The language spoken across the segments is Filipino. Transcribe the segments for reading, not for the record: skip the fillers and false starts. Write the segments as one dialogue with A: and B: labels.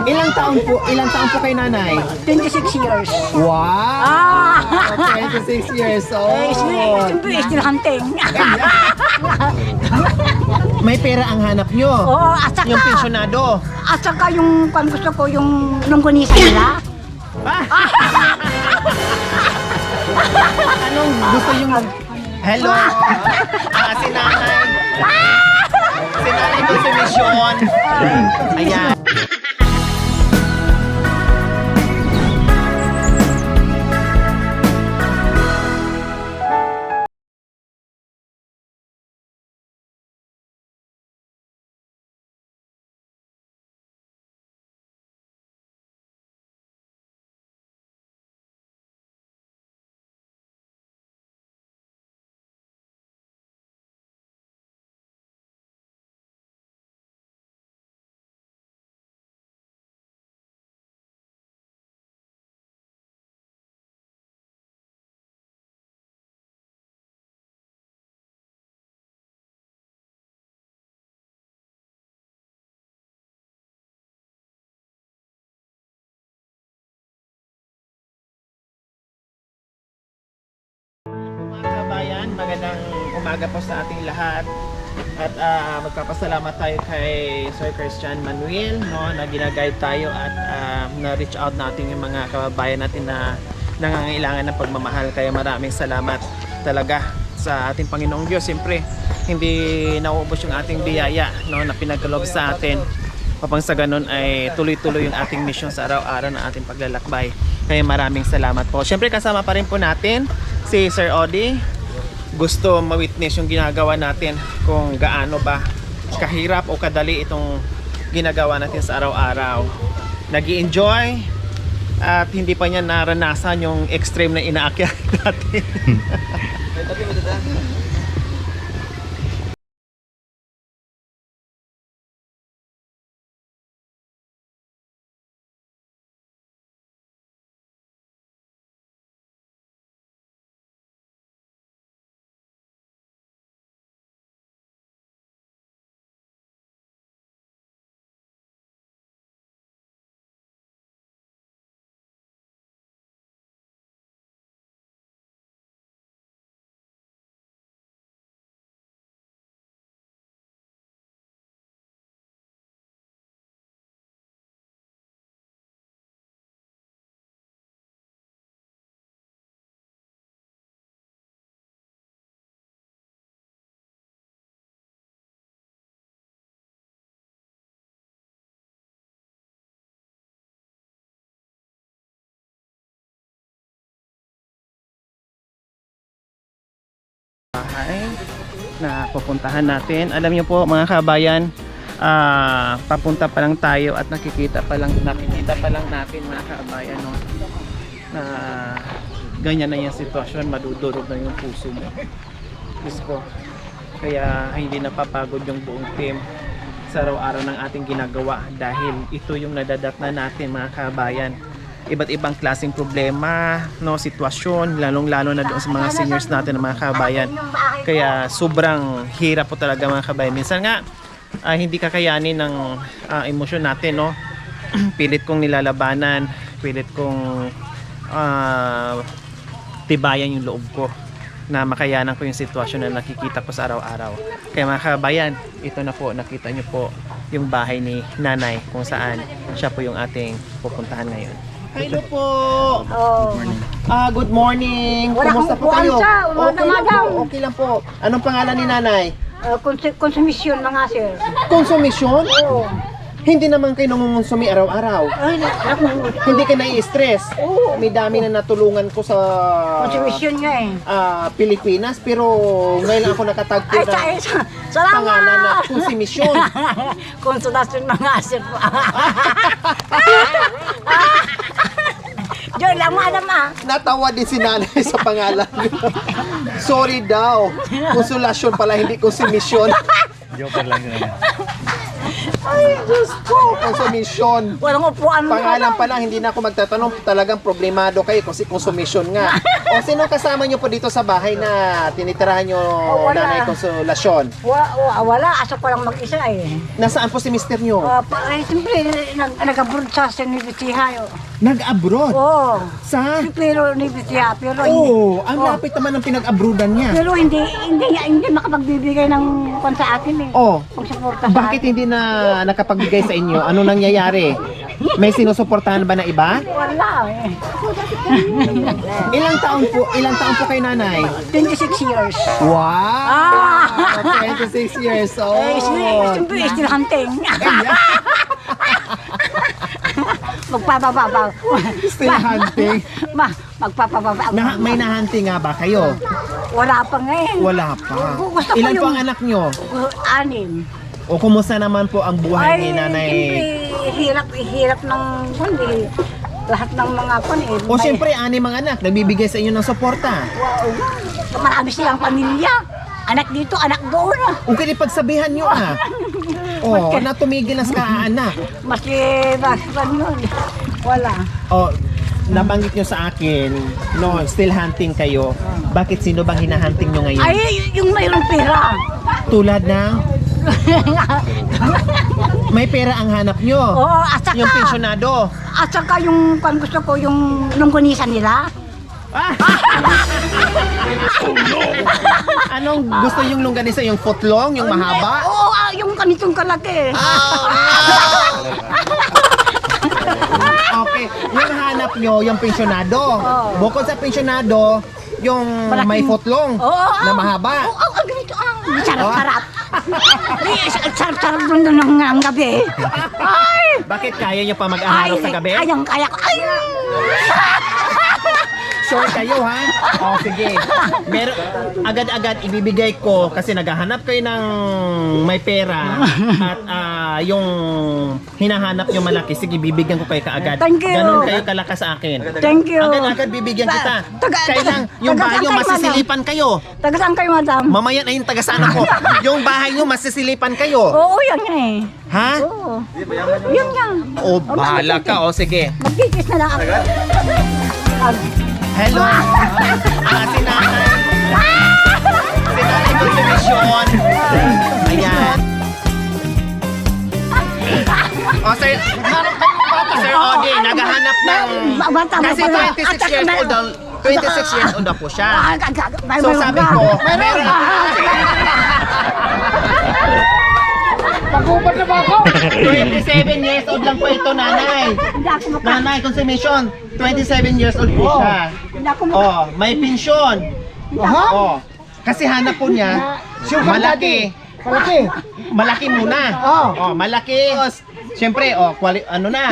A: Ilang taon po kay nanay?
B: 26 years.
A: Wow! 26 years old.
B: Siyempre, still hunting.
A: May pera ang hanap nyo.
B: Oo, at saka,
A: Yung pensyonado.
B: at saka yung, kung gusto ko, yung longganisa nila.
A: Anong gusto yung... Hello! Si nanay. Si nanay konsumisyon. Ayan. Kabayan, magandang umaga po sa ating lahat at magpapasalamat tayo kay Sir Christian Manuel, no, na ginaguide tayo at na-reach out natin yung mga kababayan natin na nangangailangan ng pagmamahal. Kaya maraming salamat talaga sa ating Panginoong Diyos. Siyempre, hindi nauubos yung ating biyaya, no, na pinagkaloob sa atin upang sa ganun ay tuloy-tuloy yung ating mission sa araw-araw ng ating paglalakbay. Kaya maraming salamat po. Siyempre kasama pa rin po natin si Sir Odi. Gusto ma-witness yung ginagawa natin kung gaano ba kahirap o kadali itong ginagawa natin sa araw-araw. Nag-i-enjoy at hindi pa niya naranasan yung extreme na inaakyat natin. Bahay na pupuntahan natin. Alam niyo po mga kabayan, papunta pa lang tayo at nakikita pa lang natin mga kabayan, no, na ganyan na yung sitwasyon, madudurog na yung puso mo. Diyos ko. Kaya hindi napapagod yung buong team sa araw-araw ng ating ginagawa dahil ito yung nadadatna natin mga kabayan. Iba't ibang klaseng problema, no, sitwasyon, lalong-lalo na doon sa mga seniors natin ng mga kabayan. Kaya sobrang hirap po talaga mga kabayan. Minsan nga hindi kakayanin ng emosyon natin, no. Pilit kong nilalabanan, pilit kong tibayan yung loob ko na makayanan ko yung sitwasyon na nakikita ko sa araw-araw. Kaya mga kabayan, ito na po, nakita nyo po yung bahay ni nanay kung saan siya po yung ating pupuntahan ngayon. Hello po!
B: Oh.
A: Good morning!
B: Wala
A: Kumusta
B: kang
A: po kayo?
B: upuan, sir. Wala
A: Okay lang
B: naman.
A: po, okay lang po. Anong pangalan ni nanay?
B: Konsumisyon mga sir.
A: Konsumisyon?
B: Oo.
A: Hindi naman kayo nangungonsumi araw-araw.
B: Ay, naku.
A: Hindi ka nai-stress.
B: Oo.
A: May dami na natulungan ko sa
B: Konsumisyon nga eh.
A: Pilipinas, pero ngayon lang ako nakatagpo
B: Ay,
A: na
B: salamat!
A: pangalan na konsumisyon.
B: Konsulasyon mga sir. Diyan lang madam ah.
A: Natawa din si nanay sa pangalan. Sorry daw. Konsulasyon pala, hindi konsumisyon.
C: Joker lang yun.
A: Ay, Diyos ko! Konsumisyon.
B: Walang upuan.
A: Pangalan pa lang, hindi na ako magtatanong. Talagang problemado kayo kasi konsumisyon nga. O sino kasama nyo po dito sa bahay na tinitirahan nyo
B: wala.
A: Nanay Konsolasyon?
B: Wala. Asa ko lang mag-isa eh.
A: Nasaan po si mister nyo?
B: Siyempre, nag-abroad sa Nibitiha.
A: Nag-abroad?
B: Oo.
A: Sa?
B: Pero Nibitiha. Pero
A: Oo, ang lapit naman ng pinag-abroadan niya.
B: Pero hindi makapagbibigay ng kwan sa akin eh.
A: Oh,
B: Pagsuporta sa
A: bakit hindi na nakapagbigay sa inyo? Ano nangyayari? May sinusuportahan ba na iba?
B: Wala eh.
A: Ilang taon po kay nanay?
B: 26 years.
A: Wow! 26 years old.
B: Siyempre, still hunting. Magpapababa.
A: Still hunting.
B: Magpapababa.
A: May nahunting nga ba kayo?
B: Wala pa ngayon.
A: Wala pa.
B: Gusto ko
A: Ilan po
B: yung-
A: ang anak nyo?
B: 6.
A: O kumusta naman po ang buhay ni nanay?
B: Siyempre, hirap ng kundi. Lahat ng mga kundi.
A: O siyempre, 6 mga anak, nagbibigay sa inyo ng suporta.
B: Marami silang pamilya. Anak dito, anak doon.
A: O kinipagsabihan nyo ah. O, na tumigil na sa kaanak.
B: Maski yun. Wala.
A: O, nabanggit nyo sa akin, no, still hunting kayo. Bakit sino bang hinahunting nyo ngayon?
B: Ay, yung mayroong pera.
A: Tulad ng may pera ang hanap nyo.
B: Oo, at saka,
A: Yung pensyonado.
B: at saka yung kung gusto ko, yung longganisa nila.
A: Ah! Anong gusto yung longganisa? Yung footlong? Yung mahaba?
B: Oo, yung ganitong kalaki.
A: Okay. Yung hanap nyo, yung pensyonado.
B: Oo.
A: Bukod sa pensyonado, yung
B: Malaking-
A: may footlong
B: Oo,
A: na mahaba.
B: Oo, ganito. Sarap-sarap. Sarap-sarap doon ng gabi. Ay!
A: Bakit kaya nyo pa mag-aharaw sa gabi?
B: Kaya ko. Ay!
A: Sure kayo ha? O sige. Meron, agad-agad ibibigay ko kasi naghahanap kayo ng may pera at yung hinahanap nyo malaki. Sige, bibigyan ko kayo kaagad.
B: Thank you.
A: Ganon kayo kalakas sa akin.
B: Thank you.
A: Agad-agad bibigyan kita.
B: Taga-
A: Kailang yung
B: taga-
A: bahay nyo
B: taga-
A: masisilipan kayo.
B: Taga saan kayo, madam?
A: Mamaya na yung taga-saan ako. Yung bahay nyo masisilipan kayo.
B: Oo, yan nga eh.
A: Ha?
B: Oo. Yun nga.
A: O, bahala ka. O, sige.
B: Magkikis na lang ako.
A: Hello! Si nanay. Si nanay Konsumisyon. Ayan. O, Sir Odi, naghahanap ng...
B: Bata,
A: Kasi 26 years old daw. 26 years old daw po siya. So sabi ko, meron...
B: Pagkupat na ba ako?
A: 27 years old lang po ito, nanay.
B: Hindi ako maka...
A: Nanay, Konsumisyon. 27 years old po siya.
B: Hindi ako maka...
A: Oh, may pensyon. Oh. Kasi hanap po niya, malaki. Malaki muna. Oh, malaki. Siyempre, ano na,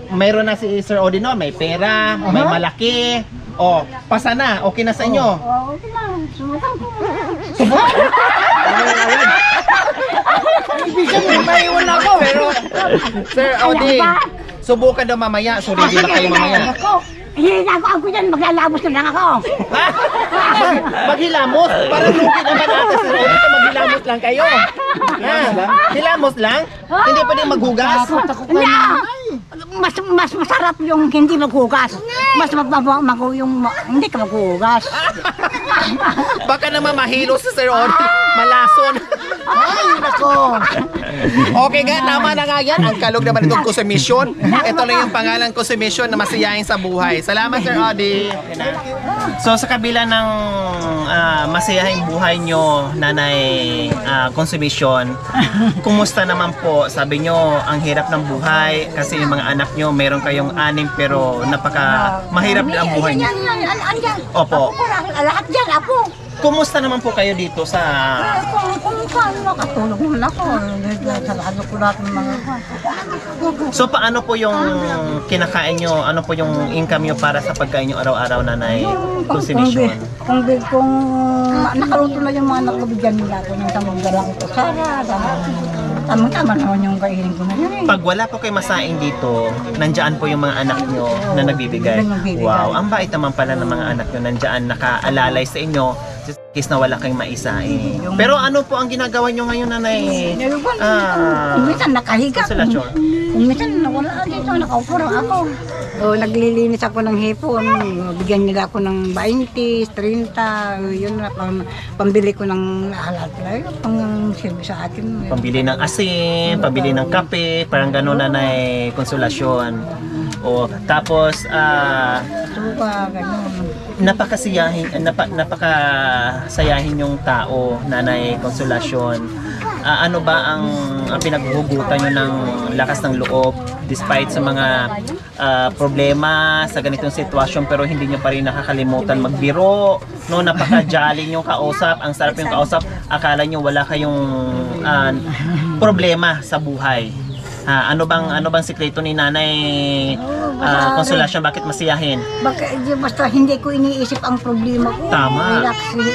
A: mayroon na si Sir Odino, may pera, may malaki. Oh, pasa na, okay na sa inyo.
B: Oo, okay lang. Subukan ko.
A: Maiwan ako. Pero, Sir Odi, subukan daw mamaya. So, ready na kayo mamaya.
B: Hindi na ako yan. Maglalabos na lang ako.
A: Maghilamos? Parang lugi naman ata Sir Odi. Maghilamos lang kayo. Hilamos lang? Hindi pwedeng maghugas?
B: Hindi. Mas masarap yung hindi maghugas. Mas mabago yung hindi ka maghugas.
A: Baka naman mahilo si Sir Odi. Malason.
B: Ay, nako.
A: Okay nga, tama na nga yan. Ang kalog naman itong konsumisyon. Ito lang yung pangalan konsumisyon na masiyahin sa buhay. Salamat, Sir Odi. Okay na. So, sa kabila ng masayahing buhay nyo, Nanay Konsumisyon, kumusta naman po? Sabi nyo, ang hirap ng buhay kasi yung mga anak nyo, meron kayong 6 pero mahirap din ang buhay nyo.
B: Yan.
A: Opo.
B: Lahat yan, ako.
A: Kumusta naman po kayo dito sa...
B: Kung paano makatulog naman ako. Sa ano ko lahat ng mga...
A: So paano po yung kinakain nyo? Ano po yung income nyo para sa pagkain nyo araw-araw, Nanay Konsumisyon?
B: Kung nakaluto na yung mga nakabigyan nila ako ng tamang galang ko. Tamang-tama naman yung kainin ko na yun.
A: Pag wala po kayo masaing dito, nandyan po yung mga anak nyo na nagbibigay.
B: Nagbibigay.
A: Wow, ang bait naman pala ng mga anak nyo. Nandyan nakaalalay sa inyo case na wala kayong maisain. Pero ano po ang ginagawa nyo ngayon, nanay?
B: Kung minsan nakahiga.
A: Konsolasyon.
B: Kung minsan wala dito, nakaupo lang ako. O, naglilinis ako ng hipon. Bigyan nila ako ng 20, 30. Yun na, pambili ko ng halat. Pang silbi sa akin.
A: Pambili ng asin, pambili ng kape, parang gano'n, nanay, konsolasyon. O, tapos,
B: Suka, gano'n.
A: napakasayahin yung tao, nanay, konsolasyon. Ano ba ang pinaghuhugutan nyo ng lakas ng loob despite sa mga problema sa ganitong sitwasyon, pero hindi nyo pa rin nakakalimutan magbiro, no? Napaka-jolly yung kausap, ang sarap yung kausap, akala nyo wala kayong problema sa buhay. Ano bang sikreto ni nanay konsolasyon, bakit masiyahin?
B: Basta hindi ko iniisip ang problema ko.
A: Tama.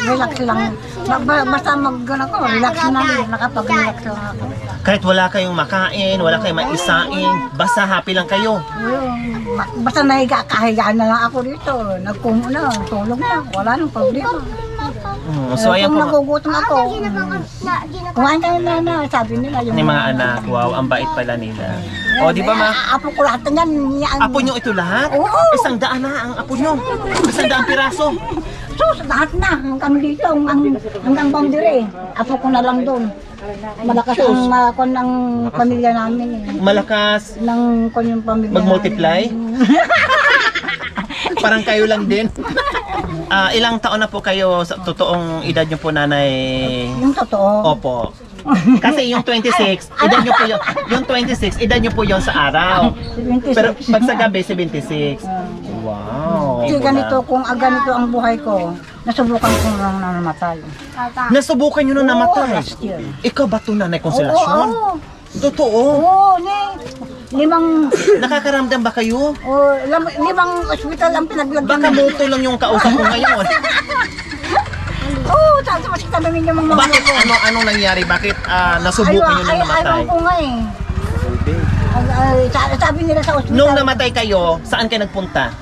B: Relax lang. Basta relax na lang. Nakapag-relax lang ako.
A: Kahit wala kayong makain, wala kayong maisain, basta happy lang kayo.
B: Basta kahiga na lang ako dito. Tulog na. Wala nang problema.
A: So ayan
B: Kung
A: po
B: nagugutom ako, kumain tayo na, sabi nila.
A: ni mga anak, wow, ang bait pala nila. O, di ba
B: Apo ko lahat na yan.
A: apo nyo ito lahat?
B: Oo.
A: 100 na ang apo nyo. 100 piraso.
B: Lahat na, hanggang dito, hanggang boundary. Apo ko na lang doon. Malakas ang pamilya namin.
A: Malakas
B: Yung pamilya
A: mag-multiply. Parang kayo lang din. Ilang taon na po kayo sa totoong edad nyo po, nanay?
B: Yung totoo.
A: Opo. Kasi yung 26, edad nyo po yun. Yung 26, edad nyo po yun sa araw.
B: 26.
A: Pero pag sa gabi, 76. Wow.
B: Kasi ganito ang buhay ko, nasubukan ko lang na namatay.
A: Nasubukan nyo na namatay.
B: Last year.
A: Ikaw ba ito, nanay, konsolasyon?
B: Oo.
A: Totoo.
B: Oo, limang
A: Nakakaramdam ba kayo?
B: ospital ang pinaglagyan.
A: Baka buto lang yung kausap ko ngayon.
B: Oo, sa ospital namin yung mga
A: Bakit? Anong nangyari? Bakit nasubukan nyo na namatay?
B: Ayaw ko nga eh. Sabi nila sa ospital.
A: Nung namatay kayo, saan kayo nagpunta?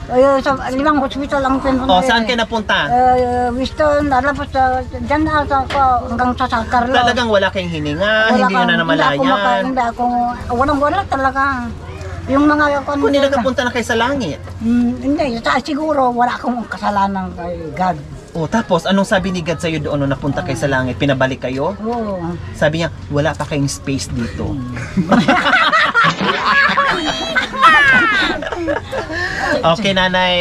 B: Sa limang ospital ang pinunta.
A: O, saan kayo napunta?
B: Winston, lalapos dyan na hanggang sa Carlo.
A: Talagang wala kayong hininga, hindi nyo na namalayan.
B: Walang-wala talaga. Yung mga
A: Kung hindi nakapunta na kayo sa langit.
B: Hindi, siguro wala akong kasalanan kay God.
A: O, tapos, anong sabi ni God sa'yo doon nung napunta kayo sa langit? Pinabalik kayo?
B: Oo.
A: Sabi niya, wala pa kayong space dito. Okay, nanay,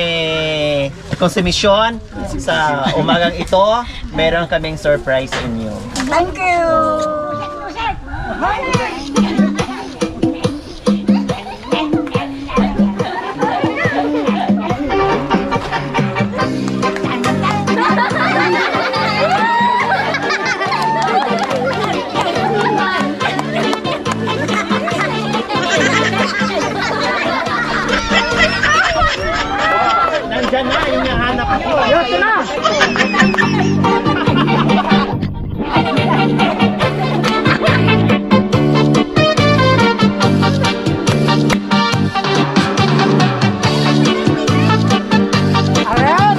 A: konsumisyon, sa umagang ito, meron kaming surprise sa inyo.
B: Thank you!
A: Nandyan na, yung nahanap ko.
B: Ito na!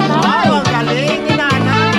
A: Wow, ang galing ni nanay.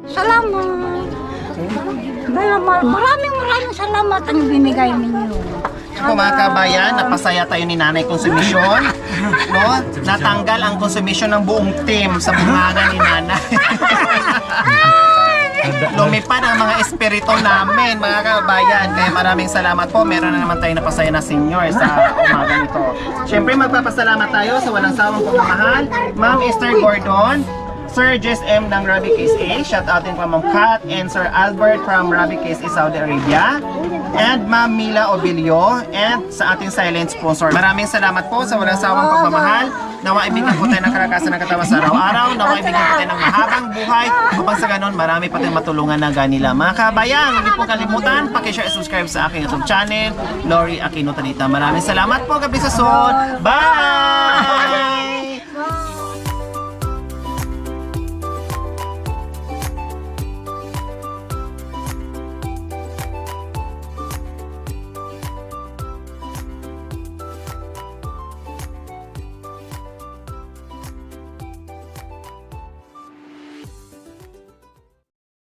B: Salamat. Maraming salamat ang binigay ninyo.
A: Ito mga kabayan, napasaya tayo ni nanay konsumisyon. No? Natanggal ang konsumisyon ng buong team sa bunganga ni nanay. Lumipad ang mga espiritu namin, mga kabayan. Kaya maraming salamat po. Meron na naman tayo napasaya na senior sa umaga nito. Siyempre magpapasalamat tayo sa walang sawang pagmamahal, Ma'am Esther Gordon, Sir Jess M ng Rabi KSA, shout out din from Ma'am Kat, and Sir Albert from Rabi KSA Saudi Arabia, and Ma'am Mila Obilio, and sa ating silent sponsor. Maraming salamat po sa walang sawang pagmamahal. Nawa ibigyan po tayo ng karakasan ng katawan sa araw-araw. Nawa ibigyan po tayo ng mahabang buhay. Upang sa ganun, marami pa tayong matulungan na ganila. Mga kabayan, hindi po kalimutan, pakishare at subscribe sa aking YouTube channel, Lori Aquino Tanita. Maraming salamat po, gabi sa son. Bye!